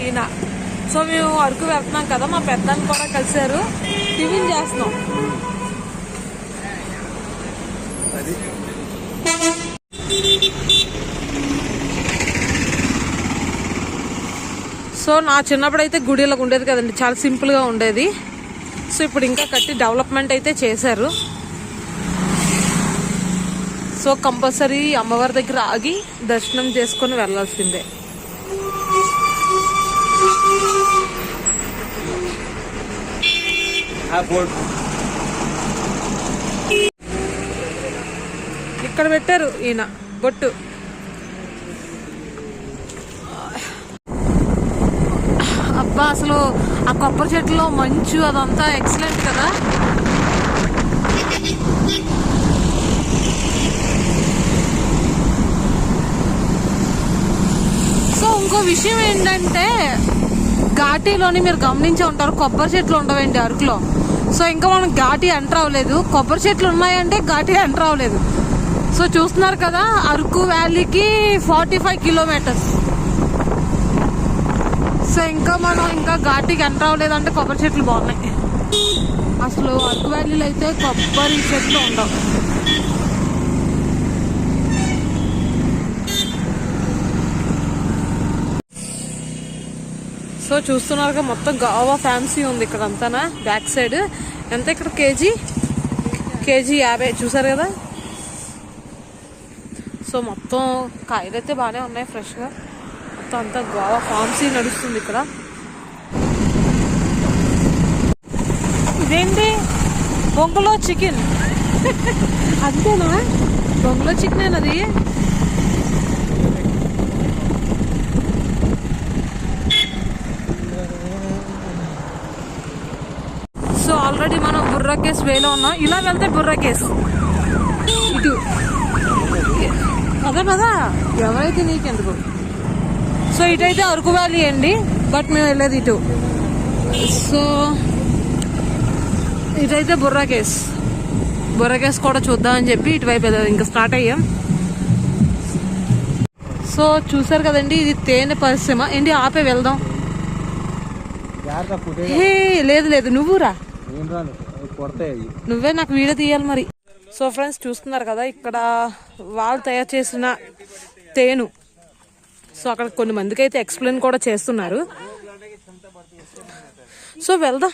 ఈయన. సో మేము అరకు వెళ్తున్నాం కదా, మా పెద్దాన్ని కూడా కలిసారు, టిఫిన్ చేస్తున్నాం. సో నా చిన్నప్పుడు అయితే గుడి ఇలా ఉండేది కదండి, చాలా సింపుల్గా ఉండేది. సో ఇప్పుడు ఇంకా కట్టి డెవలప్మెంట్ అయితే చేశారు. సో కంపల్సరీ అమ్మవారి దగ్గర ఆగి దర్శనం చేసుకొని వెళ్ళాల్సిందే. ఇక్కడ పెట్టారు ఈయన బొట్టు. అబ్బా అసలు ఆ కొబ్బరి చెట్టులో మంచు అదంతా ఎక్సలెంట్ కదా. సో ఇంకో విషయం ఏంటంటే ఘాటీలోని మీరు గమనించే ఉంటారు, కొబ్బరి చెట్లు ఉండవండి అరకులో. సో ఇంకా మనం ఘాటీ ఎంటర్ అవ్వలేదు, కొబ్బరి చెట్లు ఉన్నాయంటే ఘాటీ ఎంటర్ అవ్వలేదు. సో చూస్తున్నారు కదా, అరకు వ్యాలీకి 45 కిలోమీటర్స్. సో ఇంకా మనం ఇంకా ఘాటీకి ఎంటర్ అవ్వలేదంటే కొబ్బరి చెట్లు బాగున్నాయి. అసలు అరకు వ్యాలీలో అయితే కొబ్బరి చెట్లు ఉండవు. సో చూస్తున్నారుగా మొత్తం గావా ఫ్యాన్సీ ఉంది ఇక్కడ అంతానా. బ్యాక్ సైడ్ ఎంత ఇక్కడ కేజీ 50 చూసారు కదా. సో మొత్తం కాయలు అయితే బాగానే ఉన్నాయి ఫ్రెష్గా. మొత్తం అంతా గావా ఫార్మసీ నడుస్తుంది ఇక్కడ. ఇదేంటి బొంగులో చికెన్ అంతేనా? బొంగులో చికెన్ అది. సో ఆల్రెడీ మనం బుర్రా కేస్ వేలో ఉన్నాం. ఇలా వెళ్తే బుర్రా కేస్ ఇటు అదే కదా, ఎవరైతే నీకెందుకు. సో ఇటైతే అరకు వ్యాలీ అండి, బట్ మేము వెళ్ళేది ఇటు. సో ఇటైతే బుర్రా కేస్ కూడా చూద్దామని చెప్పి ఇటువైపు ఇంకా స్టార్ట్ అయ్యాం. సో చూసారు కదండి, ఇది తేనె పరిశ్రమ. ఏంటి ఆపే వెళ్దాం. లేదు నువ్వురా, నువ్వే నాకు వీడియో తీయాలి మరి. సో ఫ్రెండ్స్ చూస్తున్నారు కదా, ఇక్కడ వాళ్ళు తయారు చేసిన తేను. సో అక్కడ కొన్ని మందికి అయితే ఎక్స్ప్లెయిన్ కూడా చేస్తున్నారు. సో వెళ్దాం,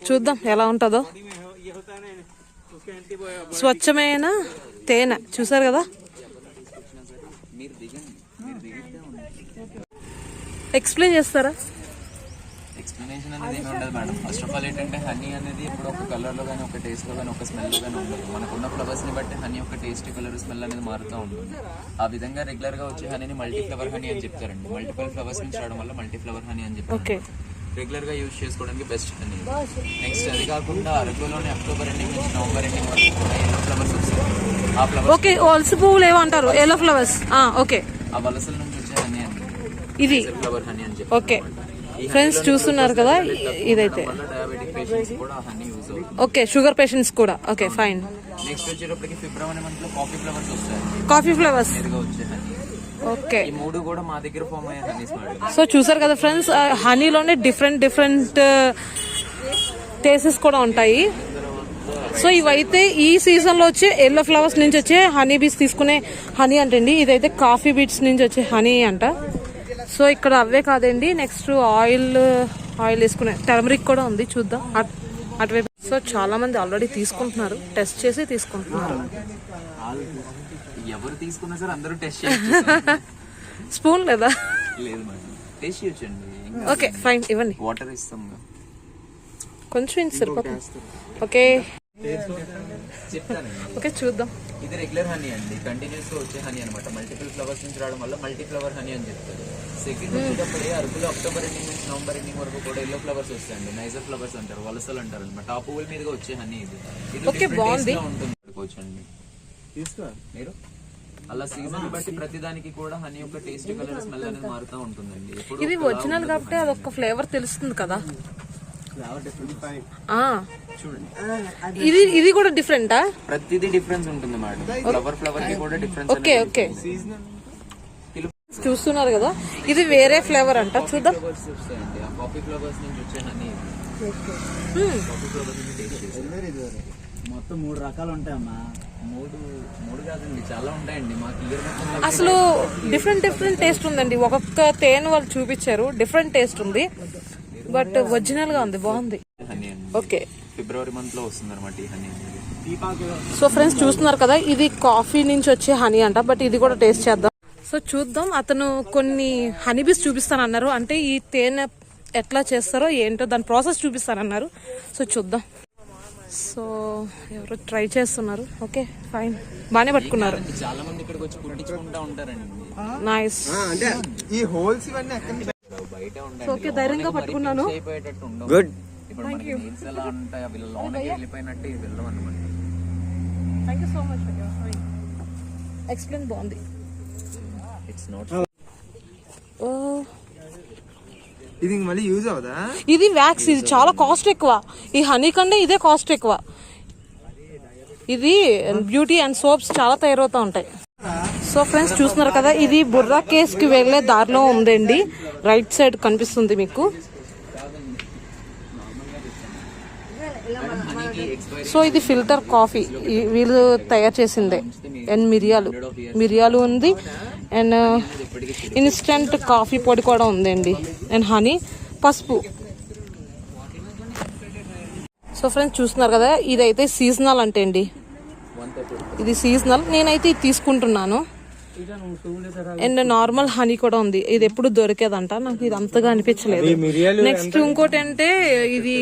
చూద్దాం ఎలా ఉంటుందో. స్వచ్ఛమైన తేనె చూసారు కదా. ఎక్స్ప్లెయిన్ చేస్తారా? ఎక్స్ప్లెనేషన్ అనేది ఏమి ఉండదు మేడం. ఫస్ట్ ఆఫ్ ఆల్ ఏంటంటే హనీ అనేది ఇప్పుడు ఒక కలర్లో కానీ ఒక టేస్ట్లో కానీ ఒక స్మెల్లో కానీ ఉండదు. మనకున్న ఫ్లవర్స్ని బట్టి హనీ యొక్క టేస్ట్, కలర్, స్మెల్ అనేది మారుతూ ఉంటుంది. ఆ విధంగా రెగ్యులర్గా వచ్చే హనీని మల్టీ ఫ్లవర్ హనీ అని చెప్తారండి. మల్టిపుల్ ఫ్లవర్స్ నుంచి రావడం వల్ల మల్టీ ఫ్లవర్ హనీ అని చెప్తారు. రెగ్యులర్గా యూజ్ చేసుకోవడానికి బెస్ట్ హనీ. నెక్స్ట్ అది కాకుండా అరకులోని అక్టోబర్ ఎండింగ్ నుంచి నవంబర్ ఎండింగ్ వరకు కూడా ఎల్లో ఫ్లవర్స్ వస్తాయి. ఆ ఫ్లవర్స్ వలస పువ్వులు ఏమంటారు, ఎల్లో ఫ్లవర్స్. ఓకే, ఆ వలసల నుంచి వచ్చే హనీ అని ఇది ఫ్లవర్ హనీ అని చెప్పి. ఓకే ఫ్రెండ్స్ చూస్తున్నారు కదా, ఇదైతే ఓకే షుగర్ పేషెంట్స్ కూడా. Okay fine. నెక్స్ట్ వచ్చేటప్పటికి ఫిబ్రవరి మంత్ లో కాఫీ ఫ్లవర్స్ వస్తాయి. కాఫీ ఫ్లవర్స్ వచ్చే హనీ. ఓకే, ఈ మూడు కూడా మా దగ్గర ఫామ్ అయ్యే హనీస్. సో చూసారు కదా ఫ్రెండ్స్, హనీలోనే డిఫరెంట్ టేస్టెస్ కూడా ఉంటాయి. సో ఇవైతే ఈ సీజన్ లో వచ్చే ఎల్లో ఫ్లవర్స్ నుంచి వచ్చే హనీ బీస్ తీసుకునే హనీ అంటండి. ఇదైతే కాఫీ బీట్స్ నుంచి వచ్చే హనీ అంట. సో ఇక్కడ అవే కాదండి, నెక్స్ట్ ఆయిల్ వేసుకునే టర్మరిక్ కూడా ఉంది, చూద్దాం అటువైపు. సో చాలా మంది ఆల్రెడీ తీసుకుంటున్నారు, టెస్ట్ చేసి తీసుకుంటున్నారు. ఎవరు తీసుకున్నా సరే అందరూ టెస్ట్ స్పూన్ లేదా? లేదు మేడం, టేస్ట్ చేయొచ్చండి. ఓకే ఫైన్, ఇవ్వండి. వాటర్ ఇస్తాం కొంచెం సరిపోతుంది. ఓకే ఓకే చూద్దాం. ఇది రెగ్యులర్ హనీ అండి, కంటిన్యూస్ గా వచ్చే హనీ అనమాట. మల్టిపుల్ ఫ్లవర్స్ నుంచి రావడం వల్ల మల్టీ ఫ్లవర్ హనీ అని చెప్తారు. సెకండ్ వచ్చేటప్పుడే అరకులో అక్టోబర్ ఎండింగ్ నుంచి నవంబర్ ఎండింగ్ వరకు కూడా ఎల్లో ఫ్లవర్స్ వస్తాయండి. నైజర్ ఫ్లవర్స్ అంటారు, వలసలు అంటారు అనమాట. ఆ పువ్వుల మీదుగా వచ్చే హనీ ఇది. బాగుంది ఉంటుంది పడుకోవచ్చండి మీరు. అలా సీజన్ బట్టి ప్రతి దానికి కూడా హనీ యొక్క టేస్ట్, కలర్, స్మెల్ అనేది మారుతూ ఉంటుందండి. ఇది ఒరిజినల్ కాబట్టి అదొక ఫ్లేవర్ తెలుస్తుంది కదా. ఇది కూడా డిఫరెంటా? ప్రతిదీ డిఫరెన్స్ ఉంటుంది మేడం. ఫ్లవర్ కి కూడా డిఫరెన్స్. ఓకే ఓకే చూస్తున్నారు కదా, ఇది వేరే ఫ్లేవర్ అంట, చూద్దాం. ఫ్లవర్స్ వస్తాయండి, ఆ కాఫీ ఫ్లవర్స్ నుంచి వచ్చే హనీ. కాఫీ ఫ్లవర్స్ నుంచి టేస్ట్ చేసి మొత్తం 3 రకాలు ఉంటాయమ్మా. మూడు కాదండి, చాలా ఉంటాయండి. మాకు ఇయర్ మొత్తం అసలు డిఫరెంట్ టేస్ట్ ఉందండి. ఒక్కొక్క తేనె వాళ్ళు చూపించారు, డిఫరెంట్ టేస్ట్ ఉంది, బట్ ఒరిజినల్ గా ఉంది, బాగుంది. హనీ అండి. ఓకే, ఫిబ్రవరి మంత్ లో వస్తుంది అనమాట ఈ హనీ అనేది. సో ఫ్రెండ్స్ చూస్తున్నారు కదా, ఇది కాఫీ నుంచి వచ్చే హనీ అంట, బట్ ఇది కూడా టేస్ట్ చేద్దాం. సో చూద్దాం, అతను కొన్ని హనీబీస్ చూపిస్తానన్నారు, అంటే ఈ తేనె ఎట్లా చేస్తారో ఏంటో దాని ప్రాసెస్ చూపిస్తానన్నారు. సో చూద్దాం. సో ఎవరో ట్రై చేస్తున్నారు. ఓకే ఫైన్, బాగానే పట్టుకున్నారు. చాలా మంది ఇక్కడికి వచ్చి కుట్టించుకుంటా ఉంటారండి. నైస్. అంటే ఈ హోల్స్ ఇవన్నీ బయట ఓకే, ధైర్యంగా పట్టుకున్నాను. అయిపోయేటట్టు ఉండవు. గుడ్. ఇప్పుడు మనకి నీల్స్ ఎలా ఉంటాయి, అవి లోనకి వెళ్ళిపోయినట్టు ఇవి వెళ్ళవు అనమాట. Thank you so much. Explain బాగుంది. ఇట్స్ నాట్ ఇది మళ్ళీ యూజ్ అవుదా? ఇది వ్యాక్స్, ఇది చాలా కాస్ట్ ఎక్కువ. ఈ హనీ కంటే ఇదే కాస్ట్ ఎక్కువ. ఇది బ్యూటీ అండ్ సోప్స్ చాలా తయారవుతూ ఉంటాయి. సో ఫ్రెండ్స్ చూస్తున్నారు కదా, ఇది బుర్రా కేవ్స్ కి వెళ్లే దారిలో ఉందండి, రైట్ సైడ్ కనిపిస్తుంది మీకు. సో ఇది ఫిల్టర్ కాఫీ వీళ్ళు తయారు చేసిందే. అండ్ మిరియాలు ఉంది, అండ్ ఇన్స్టంట్ కాఫీ పొడి కూడా ఉందండి, అండ్ హనీ, పసుపు. సో ఫ్రెండ్స్ చూస్తున్నారు కదా, ఇదైతే సీజనల్ అంటే అండి, ఇది సీజనల్. నేనైతే ఇది తీసుకుంటున్నాను. అండ్ నార్మల్ హనీ కూడా ఉంది, ఇది ఎప్పుడు దొరికేదంట, నాకు ఇది అంతగా అనిపించలేదు. నెక్స్ట్ ఇంకోటి అంటే ఇది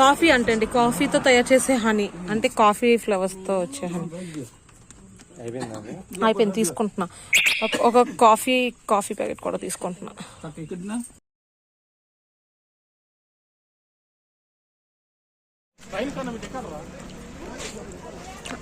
కాఫీ అంటండి, కాఫీతో తయారు చేసే హనీ, అంటే కాఫీ ఫ్లవర్స్ తో వచ్చే హనీ. అయిపోయింది, తీసుకుంటున్నా. ఒక కాఫీ ప్యాకెట్ కూడా తీసుకుంటున్నా.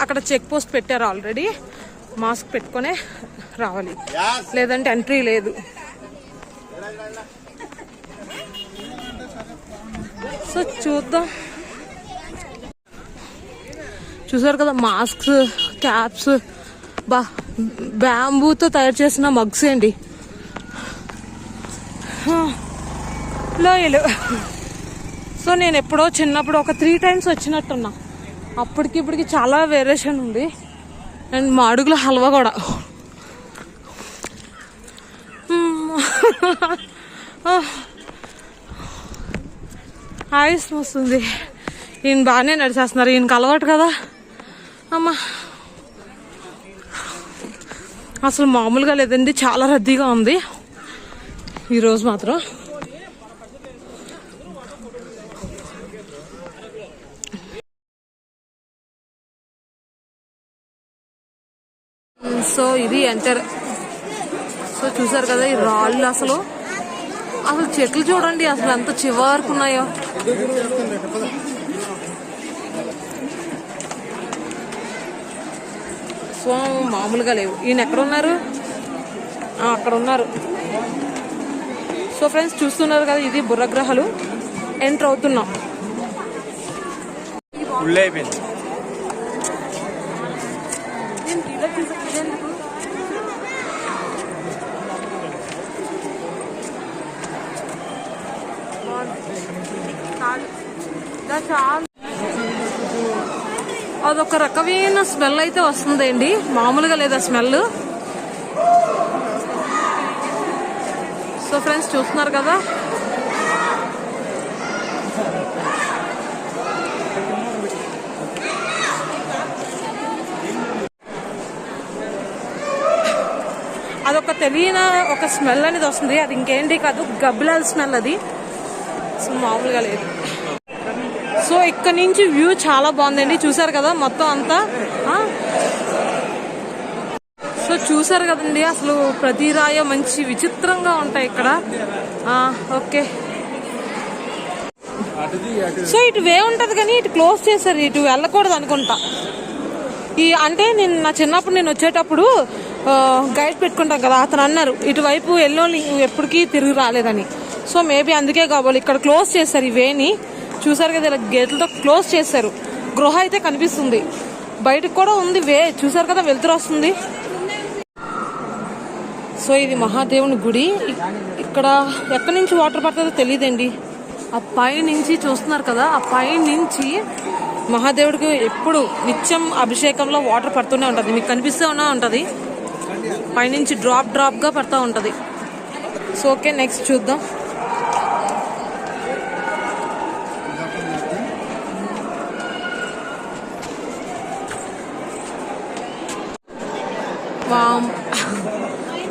అక్కడ చెక్ పోస్ట్ పెట్టారు ఆల్రెడీ, మాస్క్ పెట్టుకునే రావాలి, లేదంటే ఎంట్రీ లేదు. సో చూద్దాం. చూసారు కదా, మాస్క్స్, క్యాప్స్, బ్యాంబూతో తయారు చేసిన మగ్స్ అండి, లోయలు. సో నేను ఎప్పుడో చిన్నప్పుడు ఒక 3 times వచ్చినట్టున్నా, అప్పటికి ఇప్పటికి చాలా వేరియేషన్ ఉంది. అండ్ మాడుగుల హల్వా కూడా. ఆయుస్ వస్తుంది. ఈయన బాగానే నడిచేస్తున్నారు, ఈయనకి అలవాటు కదా. అమ్మా అసలు మామూలుగా లేదండి, చాలా రద్దీగా ఉంది ఈరోజు మాత్రం. సో ఇది ఎంటర్. సో చూసారు కదా, ఈ రాళ్ళు అసలు చెట్లు చూడండి, అసలు ఎంత చివరకున్నాయో. సో మామూలుగా లేవు. ఈయన ఎక్కడ ఉన్నారు? అక్కడ ఉన్నారు. సో ఫ్రెండ్స్ చూస్తున్నారు కదా, ఇది బుర్రగ్రహాలు. ఎంటర్ అవుతున్నాం. అదొక రకమైన స్మెల్ అయితే వస్తుందండి, మామూలుగా లేదా స్మెల్. సో ఫ్రెండ్స్ చూస్తున్నారు కదా, అదొక తెలియని ఒక స్మెల్ అనేది వస్తుంది. అది ఇంకేంటి కాదు, గబ్బిలాల స్మెల్. అది అసలు మామూలుగా లేదు. సో ఇక్కడ నుంచి వ్యూ చాలా బాగుందండి, చూసారు కదా మొత్తం అంతా. సో చూసారు కదండి, అసలు ప్రతి రాయ మంచి విచిత్రంగా ఉంటాయి ఇక్కడ. ఓకే, సో ఇటు వే ఉంటది కానీ ఇటు క్లోజ్ చేశారు, ఇటు వెళ్ళకూడదు అనుకుంటా. అంటే నేను నా చిన్నప్పుడు నేను వచ్చేటప్పుడు గైడ్ పెట్టుకుంటాం కదా, అతను అన్నారు ఇటువైపు ఎల్లోని ఎప్పటికీ తిరిగి రాలేదని. సో మేబీ అందుకే కావాలి ఇక్కడ క్లోజ్ చేశారు ఈ వేని. చూసారు కదా, ఇలా గేట్లతో క్లోజ్ చేశారు. గృహ అయితే కనిపిస్తుంది, బయటకు కూడా ఉంది వే. చూసారు కదా, వెళ్తురు వస్తుంది. సో ఇది మహాదేవుని గుడి. ఇక్కడ ఎక్కడి నుంచి వాటర్ పడుతుందో తెలియదండి. ఆ పై నుంచి చూస్తున్నారు కదా, ఆ పై నుంచి మహాదేవుడికి ఎప్పుడు నిత్యం అభిషేకంలో వాటర్ పడుతూనే ఉంటుంది. మీకు కనిపిస్తూనే ఉంటుంది, పైనుంచి డ్రాప్ గా పడుతూ ఉంటుంది. సో ఓకే, నెక్స్ట్ చూద్దాం.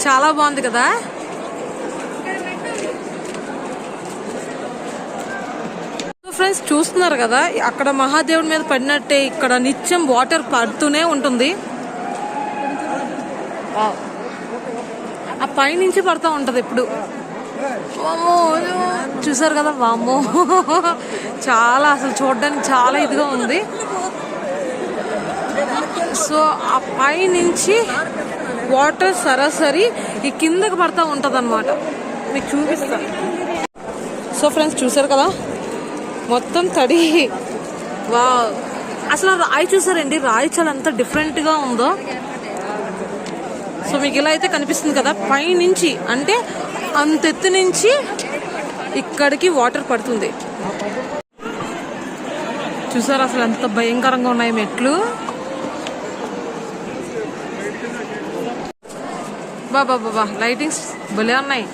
చాలా బాగుంది కదా. ఫ్రెండ్స్ చూస్తున్నారు కదా, అక్కడ మహాదేవుడి మీద పడినట్టే ఇక్కడ నిత్యం వాటర్ పడుతూనే ఉంటుంది. ఆ పైనుంచి పడుతూ ఉంటది ఎప్పుడు. వామ్మో, చూసారు కదా, వామ్మో చాలా అసలు చూడడానికి చాలా ఇదిగా ఉంది. సో ఆ పై నుంచి వాటర్ సరాసరి ఈ కిందకి పడతా ఉంటది అనమాట. మీకు చూపిస్తాను. సో ఫ్రెండ్స్ చూసారు కదా, మొత్తం తడి. వా, అసలు రాయి చూసారండి, రాయి చాలా ఎంత డిఫరెంట్ గా ఉందో. సో మీకు ఇలా అయితే కనిపిస్తుంది కదా, పై నుంచి అంటే అంత ఎత్తు నుంచి ఇక్కడికి వాటర్ పడుతుంది. చూసారు అసలు ఎంత భయంకరంగా ఉన్నాయి మెట్లు. బాబా లైటింగ్స్ భలే ఉన్నాయి,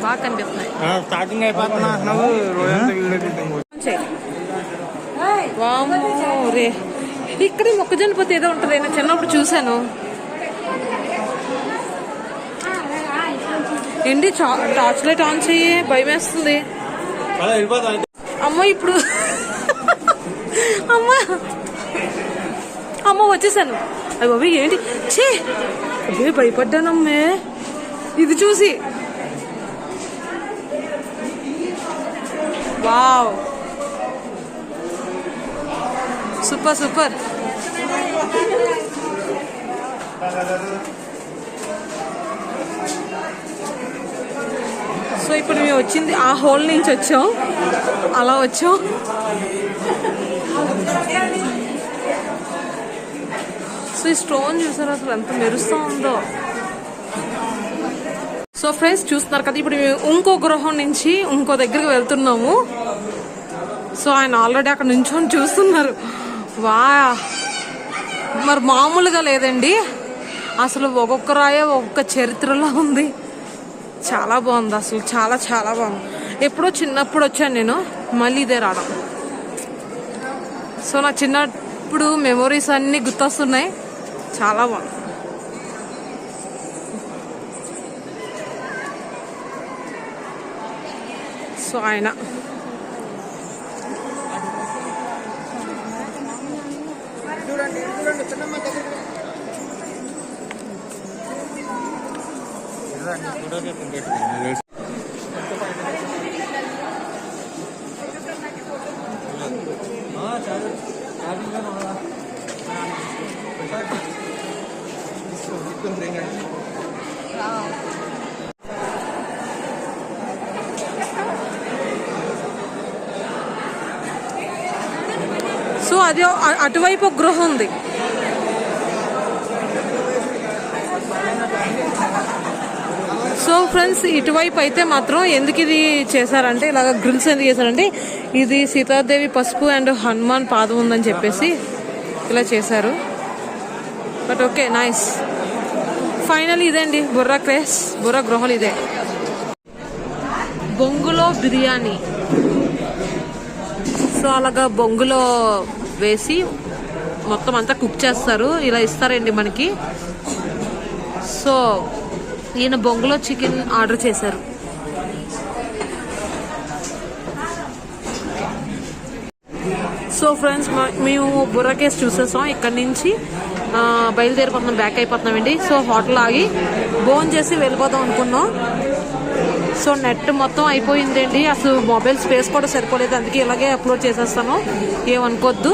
బాగా కనిపిస్తున్నాయి. స్టార్టింగ్ అయిపోతున్నా రే, ఇక్కడ మొక్కజొన్న పొత్తు ఏదో ఉంటుంది, నేను చిన్నప్పుడు చూసాను. ఏంటి టార్చ్ లైట్ ఆన్ చెయ్యి, భయం వేస్తుంది. అమ్మ ఇప్పుడు అమ్మ వచ్చేసాను. అయ్యి బాబీ ఏంటి, చే అబ్బే భయపడ్డానమ్మే ఇది చూసి. Wow, super super. సో ఇప్పుడు మేము వచ్చింది ఆ హోల్ నుంచి వచ్చాం, అలా వచ్చాం. సో ఈ స్టోన్ చూసారు అసలు ఎంత మెరుస్తూ ఉందో. సో ఫ్రెండ్స్ చూస్తున్నారు కదా, ఇప్పుడు మేము ఇంకో గృహం నుంచి ఇంకో దగ్గరికి వెళ్తున్నాము. సో ఆయన ఆల్రెడీ అక్కడ నుంచొని చూస్తున్నారు. వా, మరి మామూలుగా లేదండి అసలు, ఒక్కొక్క రాయ ఒక్కొక్క చరిత్రలో ఉంది. చాలా బాగుంది అసలు, చాలా చాలా బాగుంది. ఎప్పుడో చిన్నప్పుడు వచ్చాను నేను, మళ్ళీ ఇదే రావడం. సో నా చిన్నప్పుడు మెమొరీస్ అన్నీ గుర్తొస్తున్నాయి, చాలా బాగుంది. సో ఆయన సో అది అటువైపు ఒక గృహం ఉంది. సో ఫ్రెండ్స్ ఇటువైపు అయితే మాత్రం ఎందుకు ఇది చేశారంటే, ఇలాగ గ్రిల్స్ ఎందుకు చేశారంటే, ఇది సీతాదేవి పసుపు అండ్ హనుమాన్ పాదం ఉందని చెప్పేసి ఇలా చేశారు. But okay, nice. ఫైనల్ ఇదేండి బుర్రా క్రేస్, బుర్రా గృహాలు ఇదే. బొంగులో బిర్యానీ. సో అలాగా బొంగులో వేసి మొత్తం అంతా కుక్ చేస్తారు, ఇలా ఇస్తారండి మనకి. సో ఈయన బొంగులో చికెన్ ఆర్డర్ చేశారు. సో ఫ్రెండ్స్ మేము బుర్రా కేస్ చూసేసాం. ఇక్కడ నుంచి బయలుదేరిపోతున్నాం, బ్యాక్ అయిపోతున్నామండి. సో హోటల్ ఆగి భోజనం చేసి వెళ్ళిపోదాం అనుకున్నాం. సో నెట్ మొత్తం అయిపోయిందండి, అసలు మొబైల్ స్పేస్ కూడా సరిపోలేదు, అందుకే ఇలాగే అప్లోడ్ చేసేస్తాను, ఏమనుకోవద్దు.